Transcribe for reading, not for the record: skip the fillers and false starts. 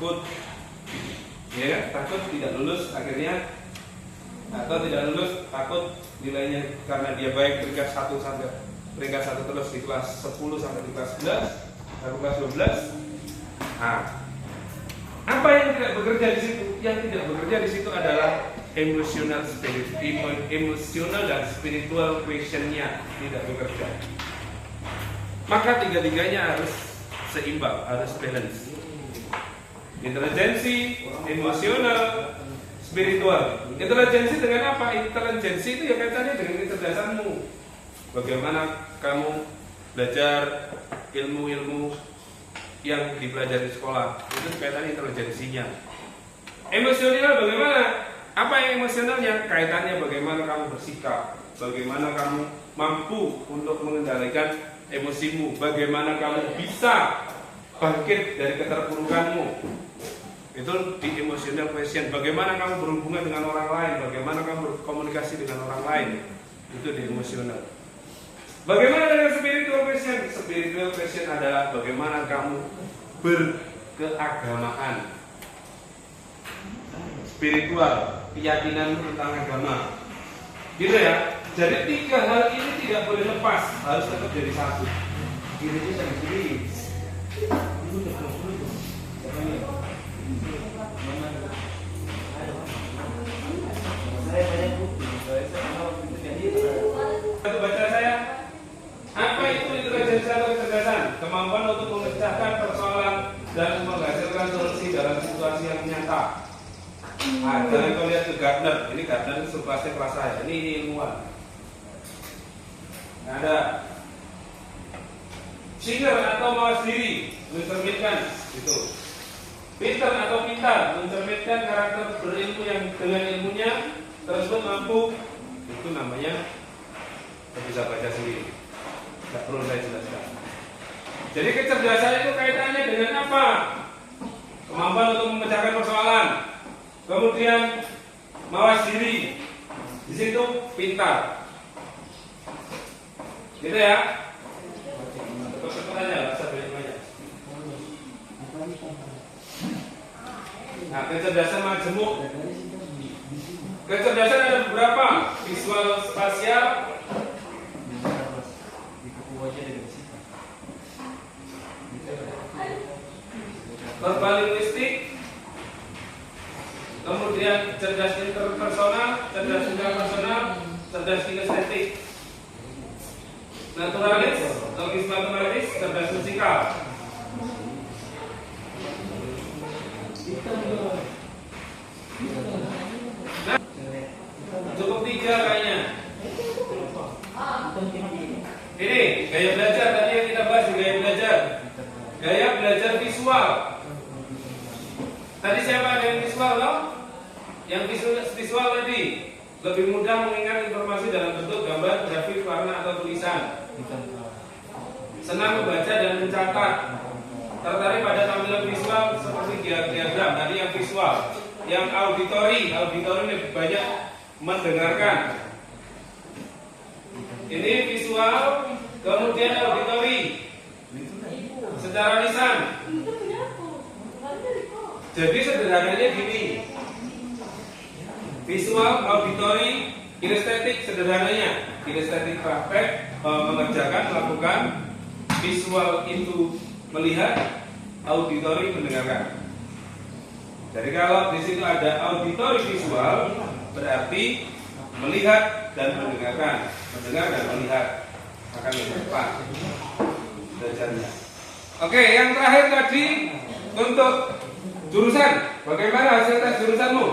takut, ya kan? Takut tidak lulus akhirnya, atau tidak lulus takut nilainya karena dia baik peringkat 1 terus di kelas 10 sampai di kelas 11 atau kelas 12. Nah, apa yang tidak bekerja di situ? Yang tidak bekerja di situ adalah emotional dan spiritual questionnya tidak bekerja. Maka tiga-tiganya harus seimbang, harus balance. Intelijensi, emosional, spiritual. Intelijensi dengan apa? Intelijensi itu ya kaitannya dengan kecerdasanmu. Bagaimana kamu belajar ilmu-ilmu yang dipelajari di sekolah, itu kaitannya intelijensinya. Emosional bagaimana? Apa yang emosionalnya? Kaitannya bagaimana kamu bersikap, bagaimana kamu mampu untuk mengendalikan emosimu, bagaimana kamu bisa bangkit dari keterpurukanmu. Itu di emotional question. Bagaimana kamu berhubungan dengan orang lain, bagaimana kamu berkomunikasi dengan orang lain, itu di emosional. Bagaimana dengan spiritual question? Spiritual question adalah bagaimana kamu berkeagamaan, spiritual, keyakinanmu tentang agama, gitu ya. Jadi tiga hal ini tidak boleh lepas, harus tetap jadi satu. Kirinya dari kiri. Baca saya. Apa itu intelijensi atau kecerdasan? Kemampuan untuk memecahkan persoalan dan menghasilkan solusi dalam situasi yang nyata. Nah, jangan kau lihat ke Gardner. Ini Gardner itu kelasnya kelas saya. Ini ilmuwan. Ada Singer atau mawas diri, mencerminkan itu. Pintar atau pintar, mencerminkan karakter berilmu yang dengan ilmunya tersebut mampu. Itu namanya bisa baca sendiri. Tidak perlu saya jelaskan. Jadi kecerdasan itu kaitannya dengan apa? Kemampuan untuk memecahkan persoalan. Kemudian mawas diri. Di situ pintar. Gitu ya. Cepat aja, bahasa banyak. Nah, kecerdasan majemuk. Kecerdasan ada beberapa. Visual, spasial, verbal linguistik, kemudian cerdas interpersonal, cerdas intrapersonal, cerdas kinestetik, naturalis, logis matematis, cerdas musikal. Nah, cukup 3 kayaknya. Ini gaya belajar tadi yang kita bahas, gaya belajar. Gaya belajar visual. Tadi siapa ada yang visual loh? Yang visual tadi lebih mudah mengingat informasi dalam bentuk gambar, grafik, warna atau tulisan. Senang membaca dan mencatat. Tertarik pada tampilan visual seperti diagram. Tadi yang visual. Yang auditory lebih banyak mendengarkan. Ini visual, kemudian auditory secara lisan. Jadi sederhananya gini, visual, auditory, kinestetik sederhananya. Kinestetik praktek, melakukan. Visual itu melihat, auditory mendengarkan. Jadi kalau di situ ada auditory visual, berarti melihat dan mendengarkan, mendengar dan melihat akan lebih cepat belajarnya. Oke, yang terakhir tadi untuk jurusan, bagaimana hasil tes jurusanmu?